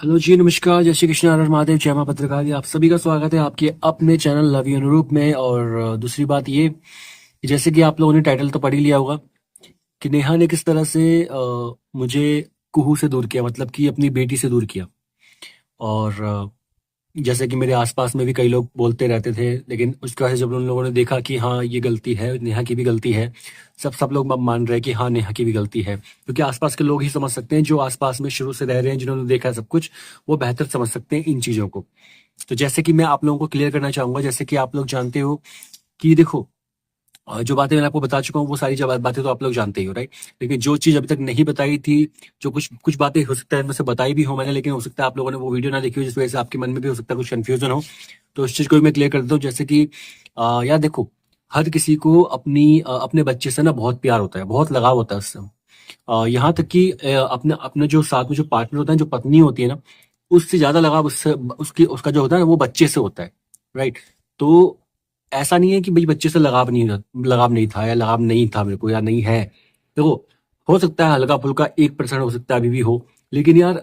Hello जी, नमस्कार, जय श्री कृष्ण, हर हर महादेव, जय मां भद्रकाली। आप सभी का स्वागत है आपके अपने चैनल लव यू अनुरूप में। और दूसरी बात ये कि जैसे कि आप लोगों ने टाइटल तो पढ़ ही लिया होगा कि नेहा ने किस तरह से मुझे कुहू से दूर किया, मतलब कि अपनी बेटी से दूर किया। और जैसे कि मेरे आसपास में भी कई लोग बोलते रहते थे, लेकिन उसके बाद जब उन लोगों ने देखा कि हाँ ये गलती है, नेहा की भी गलती है, सब लोग अब मान रहे हैं कि हाँ नेहा की भी गलती है, क्योंकि आसपास के लोग ही समझ सकते हैं, जो आसपास में शुरू से रह रहे हैं, जिन्होंने देखा है सब कुछ, वो बेहतर समझ सकते हैं इन चीजों को। तो जैसे कि मैं आप लोगों को क्लियर करना चाहूंगा, जैसे कि आप लोग जानते हो कि देखो, जो बातें मैंने आपको बता चुका हूँ वो सारी बातें तो आप लोग जानते ही हो, राइट। लेकिन जो चीज अभी तक नहीं बताई थी, जो कुछ कुछ बातें हो सकता है इनमें से बताई भी हो मैंने, लेकिन हो सकता है आप लोगों ने वो वीडियो ना देखी हो, जिस वजह से आपके मन में भी हो सकता है कुछ कंफ्यूजन हो। तो इस चीज को भी मैं क्लियर कर देता हूँ। जैसे कि यार देखो, हर किसी को अपने बच्चे से ना बहुत प्यार होता है, बहुत लगाव होता है उससे। यहाँ तक कि अपने अपने जो साथ में जो पार्टनर होता है, जो पत्नी होती है ना, उससे ज्यादा लगाव उससे उसकी उसका जो होता है ना, वो बच्चे से होता है, राइट। तो ऐसा नहीं है कि भाई बच्चे से लगाव नहीं था, या लगाव नहीं था मेरे को, या नहीं है। देखो, हो सकता है हल्का फुल्का 1% हो सकता है अभी भी हो, लेकिन यार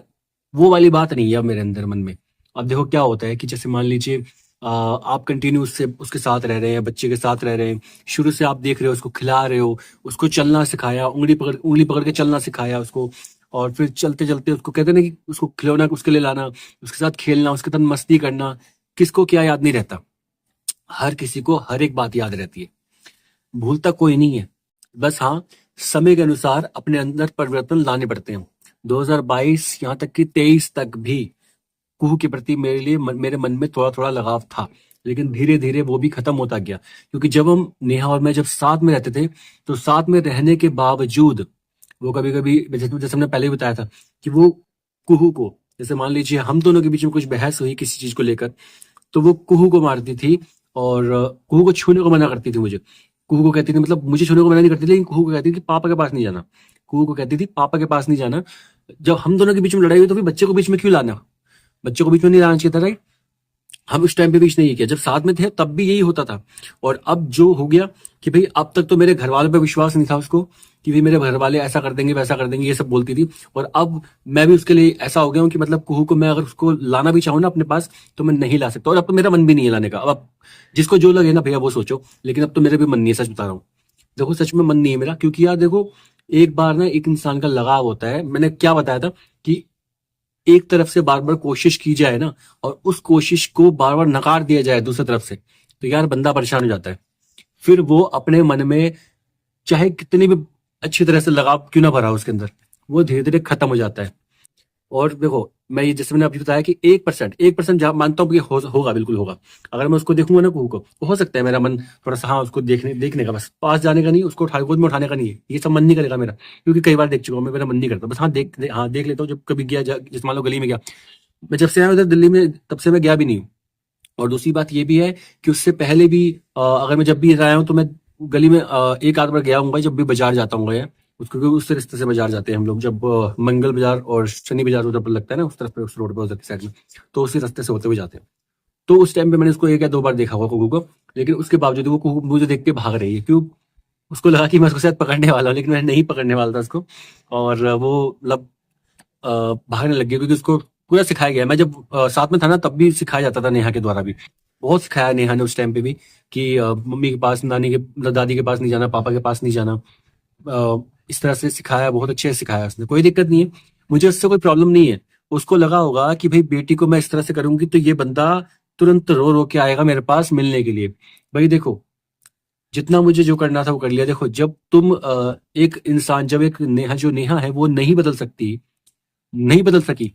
वो वाली बात नहीं है अब मेरे अंदर मन में। अब देखो क्या होता है कि जैसे मान लीजिए आप कंटिन्यू उससे उसके साथ रह रहे हैं, बच्चे के साथ रह रहे हैं, शुरू से आप देख रहे हो, उसको खिला रहे हो, उसको चलना सिखाया, उंगली पकड़ के चलना सिखाया उसको। और फिर चलते चलते उसको कहते हैं ना कि उसको खिलौना उसके लिए लाना, उसके साथ खेलना, उसके साथ मस्ती करना। किसको क्या याद नहीं रहता? हर किसी को हर एक बात याद रहती है, भूलता कोई नहीं है। बस हाँ, समय के अनुसार अपने अंदर परिवर्तन लाने पड़ते हैं। 2022 यहाँ तक कि 23 तक भी कुहू के प्रति मेरे मन में थोड़ा थोड़ा लगाव था, लेकिन धीरे धीरे वो भी खत्म होता गया। क्योंकि जब हम नेहा और मैं जब साथ में रहते थे, तो साथ में रहने के बावजूद वो कभी कभी, जैसे जैसे हमने पहले ही बताया था, कि वो कुहू को, जैसे मान लीजिए हम दोनों के बीच में कुछ बहस हुई किसी चीज को लेकर, तो वो कुहू को मारती थी। और कुहू को छूने को मना करती थी मुझे। कुहू को कहती थी, मतलब मुझे छूने को मना नहीं करती थी, लेकिन कुहू को कहती थी पापा के पास नहीं जाना। कुहू को कहती थी पापा के पास नहीं जाना। जब हम दोनों के बीच में लड़ाई हुई, तो फिर बच्चे को बीच में क्यों लाना? बच्चे को बीच में नहीं लाना चाहिए था, राइट। हम उस टाइम पे भी कुछ नहीं किया, जब साथ में थे तब भी यही होता था। और अब जो हो गया कि भाई, अब तक तो मेरे घर वालों पे विश्वास नहीं था उसको, कि भाई मेरे घर वाले ऐसा कर देंगे वैसा कर देंगे, ये सब बोलती थी। और अब मैं भी उसके लिए ऐसा हो गया हूँ कि मतलब कुहू को मैं अगर उसको लाना भी चाहूँ ना अपने पास, तो मैं नहीं ला सकता। और अब तो मेरा मन भी नहीं है लाने का। अब जिसको जो लगे ना भैया वो सोचो, लेकिन अब तो मेरे भी मन नहीं है, सच बता रहा हूँ। देखो सच में मन नहीं है मेरा, क्योंकि यार देखो, एक बार ना एक इंसान का लगाव होता है, मैंने क्या बताया था कि एक तरफ से बार बार कोशिश की जाए ना, और उस कोशिश को बार बार नकार दिया जाए दूसरी तरफ से, तो यार बंदा परेशान हो जाता है। फिर वो अपने मन में चाहे कितनी भी अच्छी तरह से लगाव क्यों ना भरा हो उसके अंदर, वो धीरे धीरे खत्म हो जाता है। और देखो, मैं ये जैसे मैंने अभी बताया कि 1% मानता हूँ कि होगा, बिल्कुल होगा। अगर मैं उसको देखूंगा ना कुहू को, तो हो सकता है मेरा मन थोड़ा सा, हाँ उसको देखने देखने का, बस पास जाने का नहीं, उसको गोद में उठाने का नहीं है, ये सब मन नहीं करेगा मेरा। क्योंकि कई बार देख चुका हूँ मैं, मेरा मन नहीं करता। बस हाँ हाँ देख लेता हूँ, जब कभी गया जैसे मान लो गली में गया। मैं जब से आया उधर दिल्ली में, तब से मैं गया भी नहीं हूँ। और दूसरी बात ये भी है कि उससे पहले भी अगर मैं जब भी आया हूँ, तो मैं गली में एक आध बार गया हूँ भाई, जब भी बाजार जाता हूँ या उसको, क्योंकि उस रास्ते से बाजार जाते हैं हम लोग, जब मंगल बाजार और शनि बाजार उधर पर लगता है ना, उस तरफ पे, उस रोड पे, उधर की साइड में, तो उसी रास्ते से होते हुए जाते हैं। तो उस टाइम पे मैंने उसको एक या दो बार देखा हुआ कुकू को। लेकिन उसके बावजूद वो कुकू मुझे देख के भाग रही है, क्यों? उसको लगा कि मैं उसको शायद पकड़ने वाला हूँ, लेकिन मैं नहीं पकड़ने वाला था उसको। और वो मतलब भागने लग गई, क्योंकि उसको पूरा सिखाया गया है। मैं जब साथ में था ना, तब भी सिखाया जाता था नेहा के द्वारा भी। बहुत सिखाया नेहा ने उस टाइम पे भी, कि मम्मी के पास, दादी के पास नहीं जाना, पापा के पास नहीं जाना। इस तरह से सिखाया, बहुत अच्छे से सिखाया उसने, कोई दिक्कत नहीं है। मुझे उससे कोई प्रॉब्लम नहीं है। उसको लगा होगा कि भाई बेटी को मैं इस तरह से करूंगी, तो ये बंदा तुरंत रो रो के आएगा मेरे पास मिलने के लिए। भाई देखो, जितना मुझे जो करना था वो कर लिया। देखो, जब तुम एक इंसान, जब एक नेहा, जो नेहा है वो नहीं बदल सकती, नहीं बदल सकी,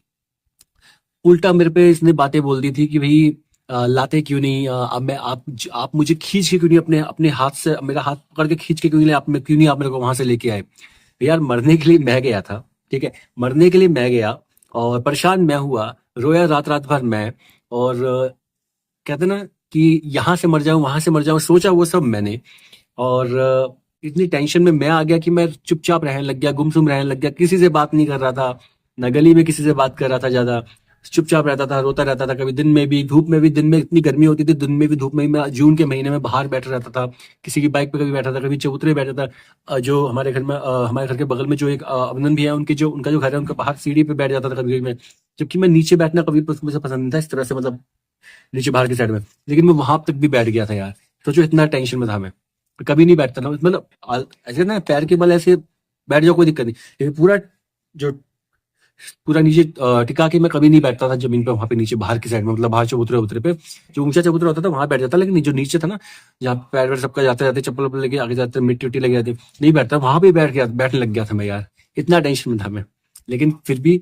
उल्टा मेरे पे इसने बातें बोल दी थी कि भाई लाते क्यों नहीं, अब मैं आप मुझे खींच के क्यों नहीं, अपने अपने हाथ से मेरा हाथ पकड़ के खींच के क्यों नहीं, आप मेरे को वहां से लेके आए? यार मरने के लिए मैं गया था, ठीक है, मरने के लिए मैं गया, और परेशान मैं हुआ, रोया रात रात भर मैं। और कहते ना कि यहाँ से मर जाऊं, वहां से मर जाऊं, सोचा वो सब मैंने। और इतनी टेंशन में मैं आ गया कि मैं चुपचाप रहने लग गया, गुमसुम रहने लग गया, किसी से बात नहीं कर रहा था, न गली में किसी से बात कर रहा था ज्यादा। चुपचाप रहता था, रोता रहता था, कभी दिन में भी धूप में भी, दिन में इतनी गर्मी होती थी, दिन में भी धूप में भी मैं जून के महीने में बाहर बैठा रहता था, किसी की बाइक पे कभी बैठा था, कभी चबूतरे बैठा था। जो हमारे घर में हमारे घर के बगल में जो एक अभिनंदन भी है, उनके जो उनका जो घर है, उनका बाहर सीढ़ी पे बैठ जाता था कभी कभी मैं। जबकि मैं नीचे बैठना कभी मुझे पसंद नहीं था इस तरह से, मतलब नीचे बाहर की साइड में, लेकिन मैं वहां तक भी बैठ गया था यार। सोचो इतना टेंशन में था मैं कभी नहीं बैठता था, मतलब ऐसे ना पैर के बल ऐसे बैठ जाओ कोई दिक्कत नहीं, लेकिन पूरा जो पूरा नीचे टिका के मैं कभी नहीं बैठता था जमीन पे, वहां पे नीचे बाहर की साइड में, मतलब बाहर चबूतरे उतरे पे जो ऊंचा चबूतरा होता था वहां बैठ जाता, लेकिन जो नीचे था ना जहाँ पे पैर वैर सबका जाते जाते चप्पल वप्पल लेके आगे जाते मिट्टी उट्टी लग जाती नहीं बैठता, वहां पे बैठ गया, बैठने लग गया था मैं यार, इतना टेंशन में था मैं। लेकिन फिर भी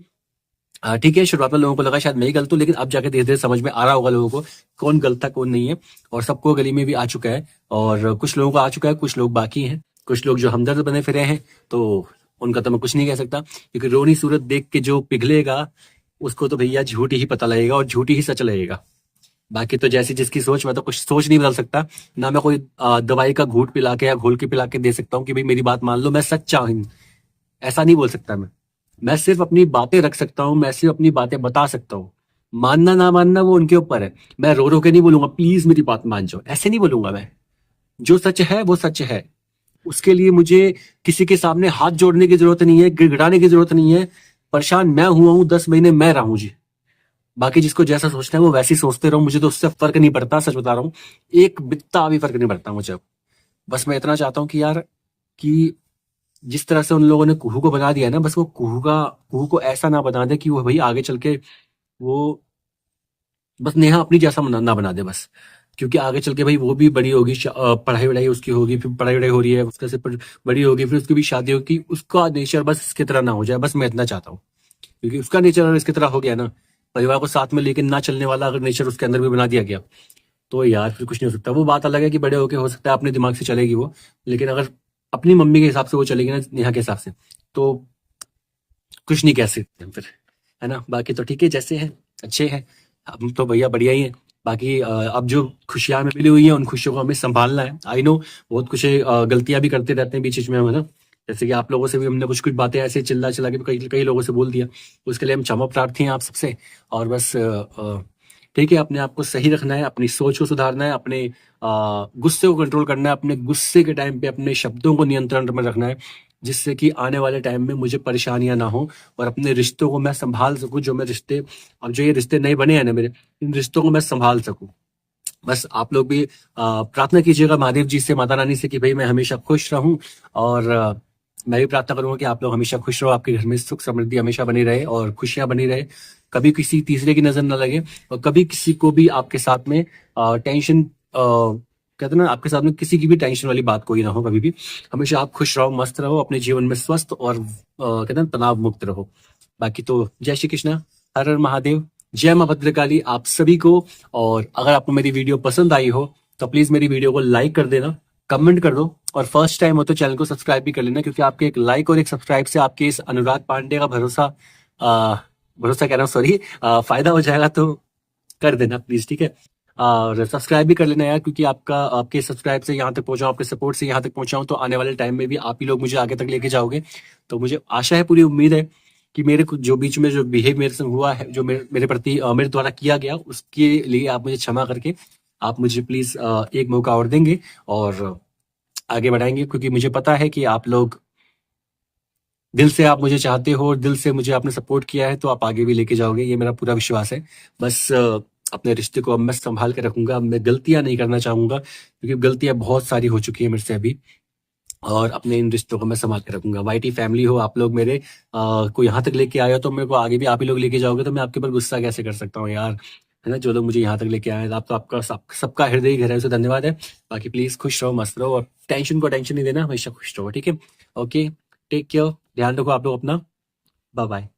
ठीक है, शुरुआत में लोगों को लगा शायद मैं ही गलत हूँ, लेकिन अब जाके धीरे धीरे समझ में आ रहा होगा लोगों को कौन गलत था कौन नहीं है, और सबको गली में भी आ चुका है, और कुछ लोगों को आ चुका है, कुछ लोग बाकी हैं, कुछ लोग जो हमदर्द बने फिरे हैं, तो उनका तो मैं कुछ नहीं कह सकता, क्योंकि रोनी सूरत देख के जो पिघलेगा उसको तो भैया झूठ ही पता लगेगा और झूठ ही सच लगेगा। बाकी तो जैसी जिसकी सोच, मैं तो कुछ सोच नहीं बदल सकता, ना मैं कोई दवाई का घूट पिला के या घोल के पिला के दे सकता हूँ कि भाई मेरी बात मान लो, मैं सच्चा हूँ, ऐसा नहीं बोल सकता मैं सिर्फ अपनी बातें रख सकता हूँ, मैं सिर्फ अपनी बातें बता सकता हूँ, मानना ना मानना वो उनके ऊपर है। मैं रो रो के नहीं बोलूंगा प्लीज मेरी बात मान जाओ, ऐसे नहीं बोलूंगा मैं। जो सच है वो सच है, उसके लिए मुझे किसी के सामने हाथ जोड़ने की जरूरत नहीं है, गिड़गिड़ाने की जरूरत नहीं है। परेशान मैं हुआ हूं 10 महीने, मैं रहा हूं जी। बाकी जिसको जैसा सोचना है वो वैसे ही सोचते रहो, मुझे तो उससे फर्क नहीं पड़ता, सच बता रहा हूँ, एक बित्ता भी फर्क नहीं पड़ता मुझे। बस मैं इतना चाहता हूँ कि यार, कि जिस तरह से उन लोगों ने कुहू को बना दिया है ना, बस वो कुहू को ऐसा ना बना दे कि वो भाई आगे चल के वो बस नेहा अपनी जैसा ना बना दे बस। क्योंकि आगे चल के भाई वो भी बड़ी होगी, पढ़ाई वढ़ाई उसकी होगी, फिर पढ़ाई वढ़ाई हो रही है उसका से बड़ी होगी, फिर उसकी भी शादी होगी, उसका नेचर बस इसकी तरह ना हो जाए, बस मैं इतना चाहता हूँ। क्योंकि उसका नेचर अगर इसकी तरह हो गया ना, परिवार को साथ में लेके ना चलने वाला अगर नेचर उसके अंदर भी बना दिया गया, तो यार फिर कुछ नहीं हो सकता। वो बात अलग है कि बड़े होके हो सकता है अपने दिमाग से चलेगी वो, लेकिन अगर अपनी मम्मी के हिसाब से वो चलेगी ना, नेहा के हिसाब से, तो कुछ नहीं कह सकते हम फिर, है ना। बाकी तो ठीक है, जैसे हैं अच्छे हैं, हम तो भैया बढ़िया ही है। बाकी अब जो खुशियां हमें मिली हुई है उन खुशियों को हमें संभालना है। आई नो बहुत कुछ गलतियां भी करते रहते हैं बीच बीच में हम, है ना। जैसे कि आप लोगों से भी हमने कुछ कुछ बातें ऐसे चिल्ला चिल्ला के कई कई लोगों से बोल दिया, उसके लिए हम क्षमा प्रार्थी हैं आप सबसे। और बस ठीक है, अपने आप को सही रखना है, अपनी सोच को सुधारना है, अपने गुस्से को कंट्रोल करना है, अपने गुस्से के टाइम पे अपने शब्दों को नियंत्रण में रखना है, जिससे कि आने वाले टाइम में मुझे परेशानियां ना हो, और अपने रिश्तों को मैं संभाल सकूं। जो मैं रिश्ते, अब जो ये रिश्ते नए बने हैं ना मेरे, इन रिश्तों को मैं संभाल सकूं। बस आप लोग भी प्रार्थना कीजिएगा महादेव जी से, माता रानी से, कि भाई मैं हमेशा खुश रहूं। और मैं भी प्रार्थना करूंगा कि आप लोग हमेशा खुश रहो, आपके घर में सुख समृद्धि हमेशा बनी रहे और खुशियां बनी रहे, कभी किसी तीसरे की नजर न लगे, और कभी किसी को भी आपके साथ में टेंशन, कहते हैं ना, आपके साथ में किसी की भी टेंशन वाली बात कोई ना हो कभी भी। हमेशा आप खुश रहो, मस्त रहो, अपने जीवन में स्वस्थ और कहते हैं तनाव मुक्त रहो। बाकी तो जय श्री कृष्णा, हर हर महादेव, जय मां भद्रकाली आप सभी को। और अगर आपको मेरी वीडियो पसंद आई हो तो प्लीज मेरी वीडियो को लाइक कर देना, कमेंट कर दो, और फर्स्ट टाइम हो तो चैनल को सब्सक्राइब भी कर लेना, क्योंकि आपके एक लाइक और एक सब्सक्राइब से आपके इस अनुराग पांडे का भरोसा कह रहा हूँ, सॉरी, फायदा हो जाएगा, तो कर देना प्लीज, ठीक है। और सब्सक्राइब भी कर लेना यार, क्योंकि आपके सब्सक्राइब से यहाँ तक पहुंचा, आपके सपोर्ट से यहाँ तक पहुंचा हूं, तो आने वाले टाइम में भी आप ही लोग मुझे आगे तक लेके जाओगे। तो मुझे आशा है, पूरी उम्मीद है कि मेरे कुछ जो बीच में जो बिहेव मेरे संग हुआ है, जो मेरे प्रति मेरे द्वारा किया गया, उसके लिए आप मुझे क्षमा करके आप मुझे प्लीज एक मौका और देंगे और आगे बढ़ाएंगे, क्योंकि मुझे पता है कि आप लोग दिल से आप मुझे चाहते हो और दिल से मुझे आपने सपोर्ट किया है, तो आप आगे भी लेके जाओगे, ये मेरा पूरा विश्वास है। बस अपने रिश्ते को अब मैं संभाल के रखूंगा, अब मैं गलतियां नहीं करना चाहूंगा, क्योंकि गलतियां बहुत सारी हो चुकी है मेरे से अभी, और अपने इन रिश्तों को मैं संभाल के रखूंगा। वाईटी फैमिली हो आप लोग मेरे, को यहाँ तक लेके आए हो, तो मेरे को आगे भी आप ही लोग लेके जाओगे, तो मैं आपके ऊपर गुस्सा कैसे कर सकता हूँ यार, है ना। जो लोग मुझे यहाँ तक लेके आए हैं, आप तो आपका सबका हृदय गहराई से धन्यवाद है। बाकी प्लीज खुश रहो, मस्त रहो, और टेंशन को टेंशन नहीं देना, हमेशा खुश रहो, ठीक है। ओके, टेक केयर, ध्यान रखो आप लोग अपना, बाय बाय।